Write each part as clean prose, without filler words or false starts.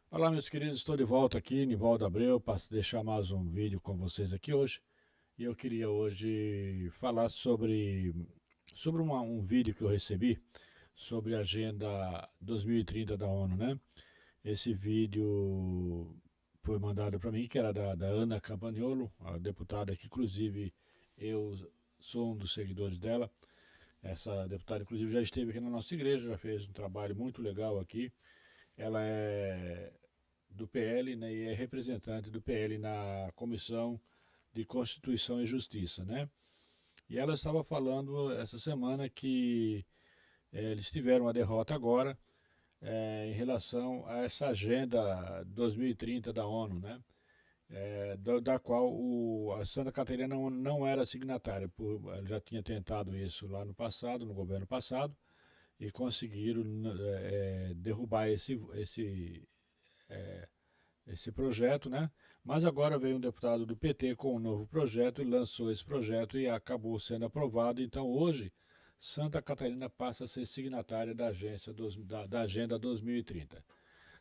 Olá, meus queridos, estou de volta aqui, Nivaldo Abreu, para deixar mais um vídeo com vocês aqui hoje. E eu queria hoje falar sobre um vídeo que eu recebi sobre a Agenda 2030 da ONU, né? Esse vídeo foi mandado para mim, que era da Ana Campagnolo, a deputada que, inclusive, eu sou um dos seguidores dela. Essa deputada, inclusive, já esteve aqui na nossa igreja, já fez um trabalho muito legal aqui. Ela é do PL, né, e é representante do PL na Comissão de Constituição e Justiça, né? E ela estava falando essa semana que eles tiveram uma derrota agora em relação a essa Agenda 2030 da ONU, né? Da qual a Santa Catarina não era signatária, ela já tinha tentado isso lá no passado, no governo passado, e conseguiram derrubar esse projeto, né? Mas agora veio um deputado do PT com um novo projeto e lançou esse projeto e acabou sendo aprovado. Então hoje Santa Catarina passa a ser signatária da Agenda 2030.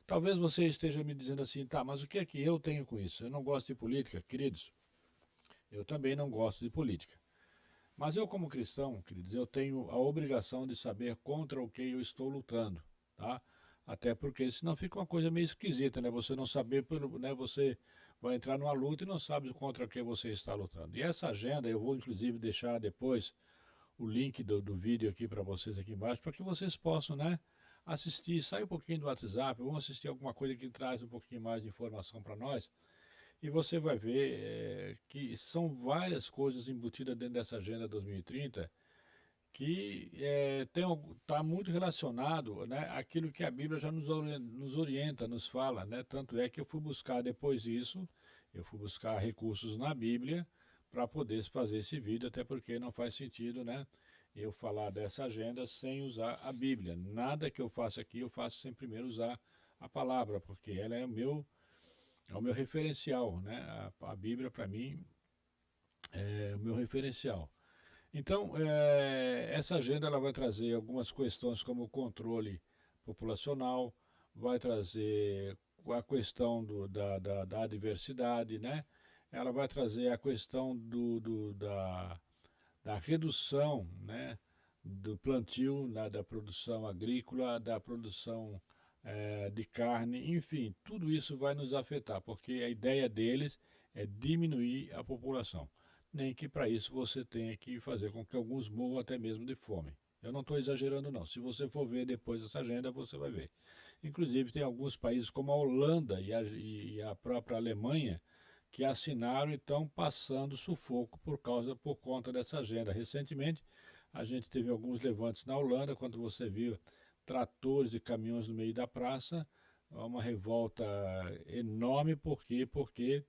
Talvez você esteja me dizendo assim, tá, mas o que é que eu tenho com isso? Eu não gosto de política, queridos. Eu também não gosto de política. Mas eu, como cristão, queridos, eu tenho a obrigação de saber contra o que eu estou lutando, tá? Até porque senão fica uma coisa meio esquisita, né? Você não saber, né? Você vai entrar numa luta e não sabe contra o que você está lutando. E essa agenda, eu vou inclusive deixar depois o link do vídeo aqui para vocês aqui embaixo, para que vocês possam, né? Assistir, sair um pouquinho do WhatsApp, vamos assistir alguma coisa que traz um pouquinho mais de informação para nós, e você vai ver que são várias coisas embutidas dentro dessa Agenda 2030 que está muito relacionado, né, àquilo que a Bíblia já nos orienta, nos fala, né? Tanto é que eu fui buscar depois disso, eu fui buscar recursos na Bíblia para poder fazer esse vídeo, até porque não faz sentido, né, eu falar dessa agenda sem usar a Bíblia. Nada que eu faça aqui eu faço sem primeiro usar a palavra, porque ela é o meu referencial, né? A Bíblia para mim é o meu referencial. Então, essa agenda ela vai trazer algumas questões como o controle populacional, vai trazer a questão da diversidade, né? Ela vai trazer a questão da redução, né? Do plantio, né? Da produção agrícola, da produção de carne, enfim, tudo isso vai nos afetar, porque a ideia deles é diminuir a população. Nem que para isso você tenha que fazer com que alguns morram até mesmo de fome. Eu não estou exagerando não. Se você for ver depois essa agenda, você vai ver. Inclusive tem alguns países como a Holanda e a própria Alemanha que assinaram e estão passando sufoco por conta dessa agenda. Recentemente a gente teve alguns levantes na Holanda, quando você viu tratores e caminhões no meio da praça, uma revolta enorme, por quê? Porque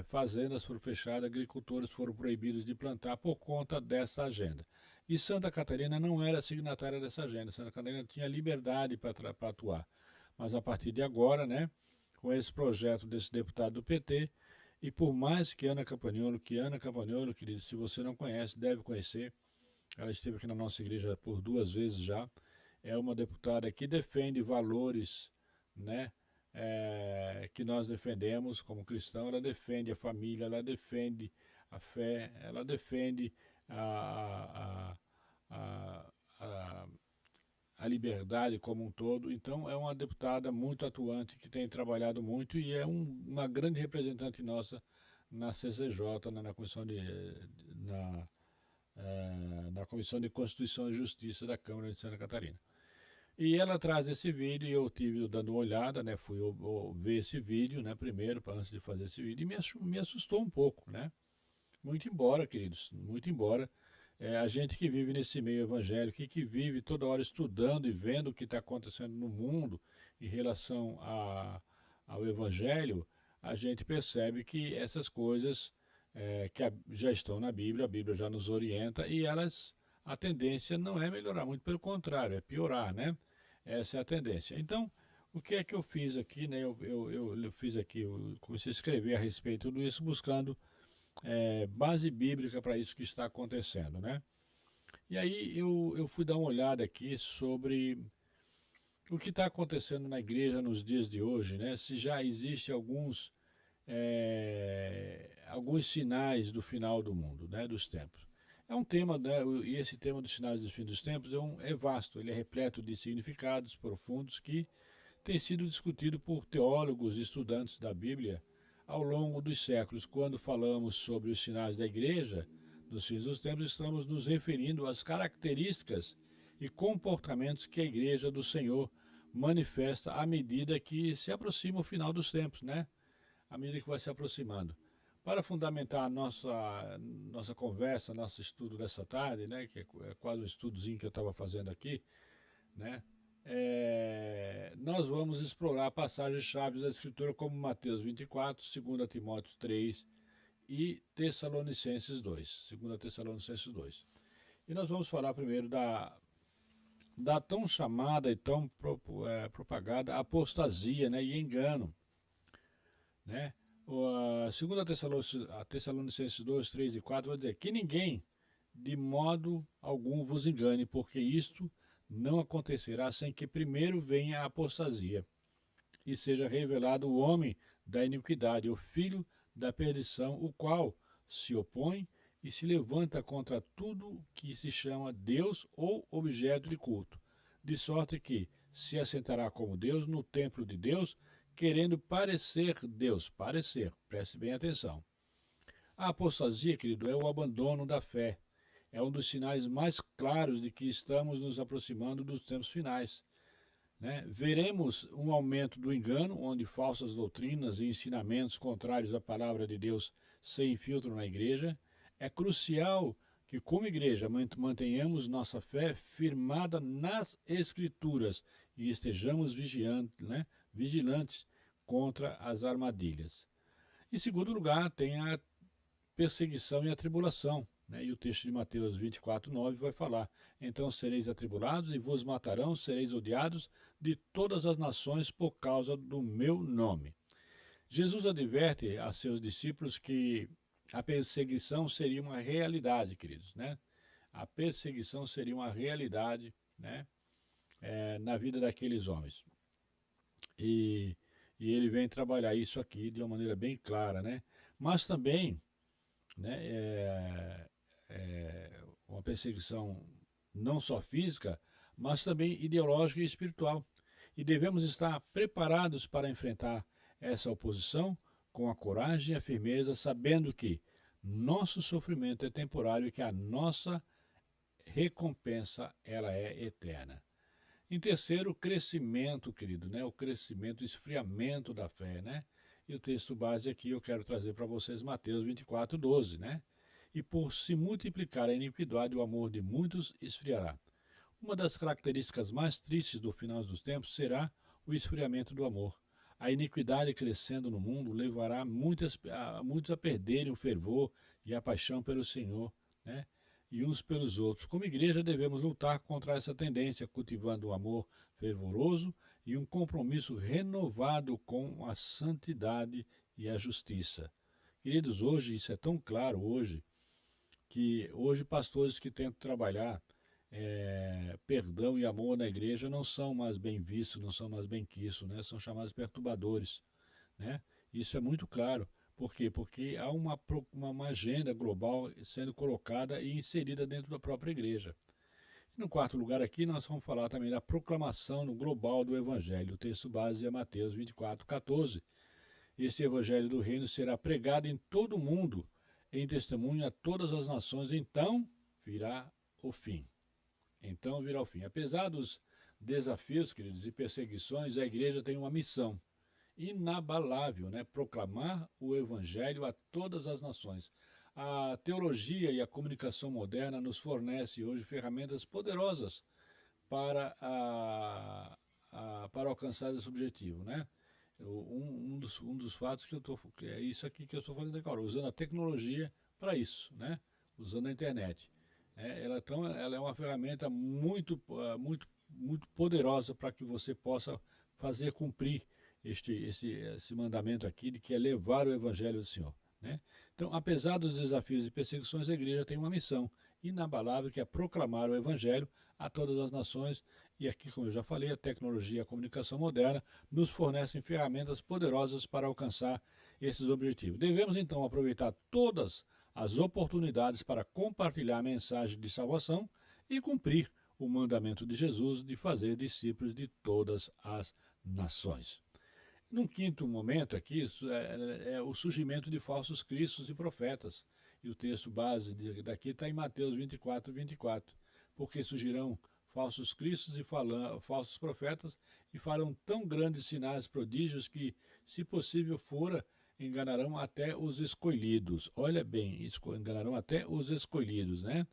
fazendas foram fechadas, agricultores foram proibidos de plantar por conta dessa agenda. E Santa Catarina não era signatária dessa agenda, Santa Catarina tinha liberdade para atuar. Mas a partir de agora, né, com esse projeto desse deputado do PT, e por mais que Ana Campagnolo, querido, se você não conhece, deve conhecer, ela esteve aqui na nossa igreja por 2 vezes já, é uma deputada que defende valores, né, que nós defendemos como cristão. Ela defende a família, ela defende a fé, ela defende a, a, a, a liberdade como um todo. Então é uma deputada muito atuante que tem trabalhado muito e é uma grande representante nossa na CCJ, na Comissão na Comissão de Constituição e Justiça da Câmara de Santa Catarina. E ela traz esse vídeo e eu tive dando uma olhada, né? Fui ver esse vídeo, né? Primeiro, antes de fazer esse vídeo, e me assustou um pouco, né? Muito embora, queridos, muito embora. A gente que vive nesse meio evangélico e que vive toda hora estudando e vendo o que está acontecendo no mundo em relação ao evangelho, a gente percebe que essas coisas já estão na Bíblia, a Bíblia já nos orienta e a tendência não é melhorar, muito pelo contrário, é piorar, né? Essa é a tendência. Então, o que é que eu fiz aqui, né? Eu fiz aqui, eu comecei a escrever a respeito de tudo isso, buscando base bíblica para isso que está acontecendo, né? E aí eu fui dar uma olhada aqui sobre o que está acontecendo na igreja nos dias de hoje, né? Se já existe alguns sinais do final do mundo, né? Dos tempos. É um tema, né? E esse tema dos sinais do fim dos tempos é vasto, ele é repleto de significados profundos que tem sido discutido por teólogos e estudantes da Bíblia ao longo dos séculos. Quando falamos sobre os sinais da igreja, nos fins dos tempos, estamos nos referindo às características e comportamentos que a igreja do Senhor manifesta à medida que se aproxima o final dos tempos, né? À medida que vai se aproximando. Para fundamentar a nossa conversa, nosso estudo dessa tarde, né, que é quase um estudozinho que eu estava fazendo aqui, né, nós vamos explorar passagens chaves da Escritura como Mateus 24, 2 Timóteo 3 e Tessalonicenses 2, 2 Tessalonicenses 2. E nós vamos falar primeiro da tão chamada e tão propagada apostasia, né, e engano, né? Segundo a Tessalonicenses 2, 3 e 4 vai dizer que ninguém de modo algum vos engane, porque isto não acontecerá sem que primeiro venha a apostasia e seja revelado o homem da iniquidade, o filho da perdição, o qual se opõe e se levanta contra tudo que se chama Deus ou objeto de culto, de sorte que se assentará como Deus no templo de Deus, querendo parecer Deus. Parecer, preste bem atenção. A apostasia, querido, é o abandono da fé. É um dos sinais mais claros de que estamos nos aproximando dos tempos finais. Né? Veremos um aumento do engano, onde falsas doutrinas e ensinamentos contrários à palavra de Deus se infiltram na igreja. É crucial que, como igreja, mantenhamos nossa fé firmada nas Escrituras e estejamos vigilantes contra as armadilhas. Em segundo lugar, tem a perseguição e a tribulação. E o texto de Mateus 24, 9 vai falar: então sereis atribulados e vos matarão, sereis odiados de todas as nações por causa do meu nome. Jesus adverte a seus discípulos que a perseguição seria uma realidade, queridos, né? A perseguição seria uma realidade, né? Na vida daqueles homens. E ele vem trabalhar isso aqui de uma maneira bem clara, né? Mas também, né, uma perseguição não só física, mas também ideológica e espiritual. E devemos estar preparados para enfrentar essa oposição com a coragem e a firmeza, sabendo que nosso sofrimento é temporário e que a nossa recompensa ela é eterna. Em terceiro, o crescimento, querido, né? O crescimento, o esfriamento da fé, né? E o texto base aqui eu quero trazer para vocês Mateus 24, 12, né? E por se multiplicar a iniquidade, o amor de muitos esfriará. Uma das características mais tristes do final dos tempos será o esfriamento do amor. A iniquidade crescendo no mundo levará muitos a perderem o fervor e a paixão pelo Senhor, né? E uns pelos outros. Como igreja, devemos lutar contra essa tendência, cultivando um amor fervoroso e um compromisso renovado com a santidade e a justiça. Queridos, hoje, isso é tão claro hoje, que hoje pastores que tentam trabalhar perdão e amor na igreja não são mais bem vistos, não são mais bem quistos, né? São chamados perturbadores, né? Isso é muito claro. Por quê? Porque há uma agenda global sendo colocada e inserida dentro da própria igreja. E no quarto lugar aqui nós vamos falar também da proclamação no global do Evangelho. O texto base é Mateus 24, 14. Esse Evangelho do Reino será pregado em todo o mundo, em testemunho a todas as nações, então virá o fim. Então virá o fim. Apesar dos desafios, queridos, e perseguições, a igreja tem uma missão inabalável, né? Proclamar o Evangelho a todas as nações. A teologia e a comunicação moderna nos fornece hoje ferramentas poderosas para, para alcançar esse objetivo, né? Um dos fatos que é isso aqui que eu estou fazendo agora, usando a tecnologia para isso, né? Usando a internet. Ela é uma ferramenta muito poderosa para que você possa fazer cumprir esse mandamento aqui, de que é levar o Evangelho do Senhor. Né? Então, apesar dos desafios e perseguições, a igreja tem uma missão inabalável, que é proclamar o Evangelho a todas as nações, E aqui, como eu já falei, a tecnologia e a comunicação moderna nos fornecem ferramentas poderosas para alcançar esses objetivos. Devemos então aproveitar todas as oportunidades para compartilhar a mensagem de salvação e cumprir o mandamento de Jesus de fazer discípulos de todas as nações. Num quinto momento aqui é o surgimento de falsos cristos e profetas. E o texto base daqui está em Mateus 24. Porque surgirão falsos cristos e falsos profetas e farão tão grandes sinais, prodígios, que, se possível fora, enganarão até os escolhidos. Olha bem, enganarão até os escolhidos, né?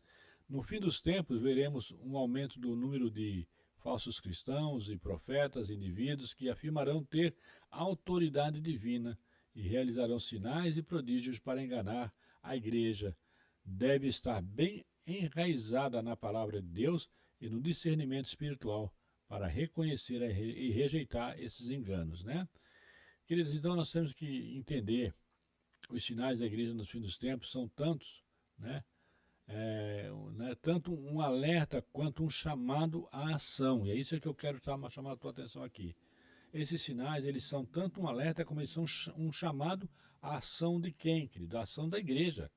No fim dos tempos, veremos um aumento do número de falsos cristãos e profetas, indivíduos que afirmarão ter autoridade divina e realizarão sinais e prodígios para enganar a igreja. Deve estar bem enraizada na palavra de Deus e no discernimento espiritual para reconhecer e rejeitar esses enganos, né? Queridos, então nós temos que entender os sinais da igreja nos fins dos tempos são tantos, né? Tanto um alerta quanto um chamado à ação. E é isso que eu quero chamar a tua atenção aqui. Esses sinais, eles são tanto um alerta como eles são um chamado à ação de quem, querido? A ação da igreja.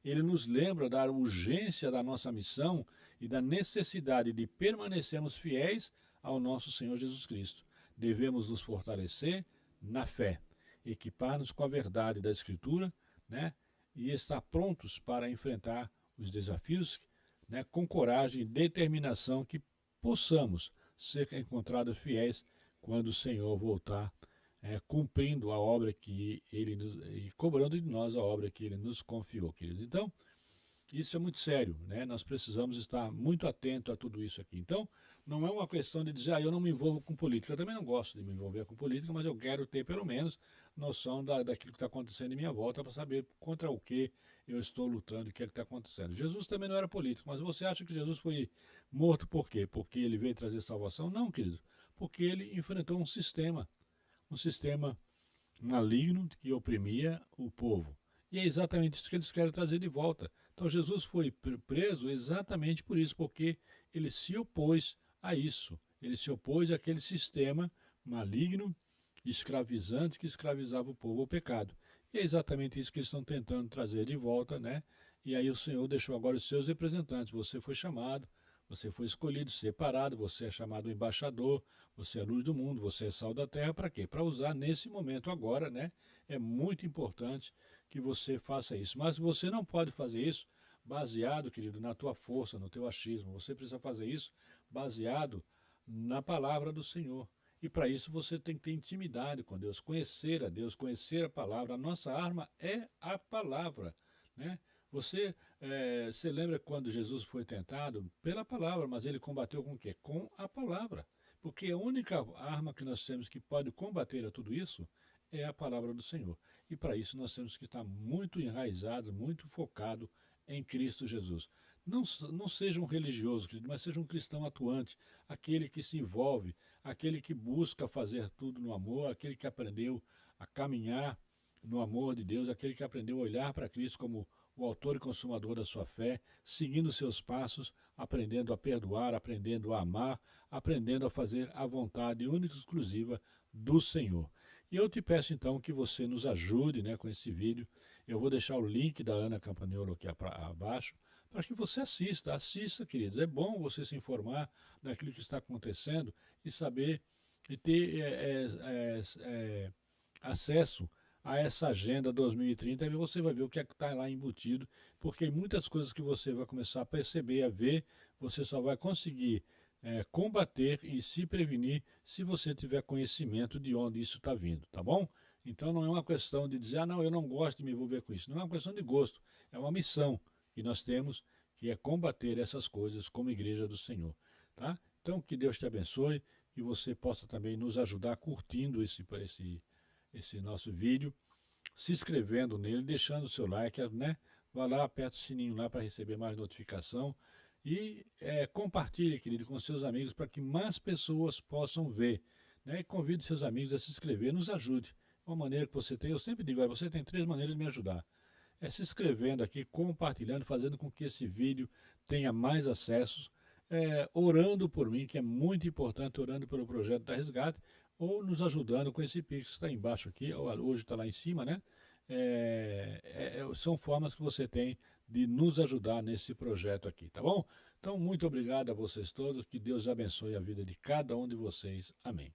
Ele nos lembra da urgência da nossa missão e da necessidade de permanecermos fiéis ao nosso Senhor Jesus Cristo. Devemos nos fortalecer na fé, equipar-nos com a verdade da Escritura, né? E estar prontos para enfrentar os desafios, né, com coragem e determinação, que possamos ser encontrados fiéis quando o Senhor voltar, cumprindo a obra que Ele e cobrando de nós a obra que Ele nos confiou, querido. Então, isso é muito sério, né? Nós precisamos estar muito atentos a tudo isso aqui. Então, não é uma questão de dizer, eu não me envolvo com política. Eu também não gosto de me envolver com política, mas eu quero ter pelo menos noção daquilo que está acontecendo em minha volta para saber contra o que eu estou lutando, o que é que está acontecendo. Jesus também não era político, mas você acha que Jesus foi morto por quê? Porque ele veio trazer salvação? Não, querido. Porque ele enfrentou um sistema maligno que oprimia o povo. E é exatamente isso que eles querem trazer de volta. Então Jesus foi preso exatamente por isso, porque ele se opôs a isso. Ele se opôs àquele sistema maligno, escravizante, que escravizava o povo ao pecado. E é exatamente isso que eles estão tentando trazer de volta, né? E aí o Senhor deixou agora os seus representantes. Você foi chamado, você foi escolhido, separado, você é chamado embaixador, você é a luz do mundo, você é sal da terra. Para quê? Para usar nesse momento agora, né? É muito importante que você faça isso. Mas você não pode fazer isso baseado, querido, na tua força, no teu achismo. Você precisa fazer isso baseado na palavra do Senhor. E para isso você tem que ter intimidade com Deus, conhecer a Deus, conhecer a palavra. A nossa arma é a palavra, né? Você lembra quando Jesus foi tentado? Pela palavra, mas ele combateu com o quê? Com a palavra. Porque a única arma que nós temos que pode combater a tudo isso é a palavra do Senhor. E para isso nós temos que estar muito enraizados, muito focados em Cristo Jesus. Não seja um religioso, querido, mas seja um cristão atuante, aquele que se envolve, aquele que busca fazer tudo no amor, aquele que aprendeu a caminhar no amor de Deus, aquele que aprendeu a olhar para Cristo como o autor e consumador da sua fé, seguindo seus passos, aprendendo a perdoar, aprendendo a amar, aprendendo a fazer a vontade única e exclusiva do Senhor. E eu te peço então que você nos ajude, né, com esse vídeo. Eu vou deixar o link da Ana Campagnolo aqui abaixo, para que você assista, queridos. É bom você se informar daquilo que está acontecendo e saber e ter acesso a essa agenda 2030, e você vai ver o que é que está lá embutido, porque muitas coisas que você vai começar a perceber, a ver, você só vai conseguir combater e se prevenir se você tiver conhecimento de onde isso está vindo, tá bom? Então não é uma questão de dizer, não, eu não gosto de me envolver com isso. Não é uma questão de gosto, é uma missão que nós temos, que é combater essas coisas como igreja do Senhor, tá? Então que Deus te abençoe, e você possa também nos ajudar curtindo esse nosso vídeo, se inscrevendo nele, deixando o seu like, né? Vá lá, aperta o sininho lá para receber mais notificação e compartilhe, querido, com seus amigos para que mais pessoas possam ver, né? E convide seus amigos a se inscrever, nos ajude. Uma maneira que você tem, eu sempre digo, você tem 3 maneiras de me ajudar. É se inscrevendo aqui, compartilhando, fazendo com que esse vídeo tenha mais acessos, orando por mim, que é muito importante, orando pelo projeto da Resgate, ou nos ajudando com esse Pix que está embaixo aqui, ou hoje está lá em cima, né? São formas que você tem de nos ajudar nesse projeto aqui, tá bom? Então, muito obrigado a vocês todos, que Deus abençoe a vida de cada um de vocês. Amém.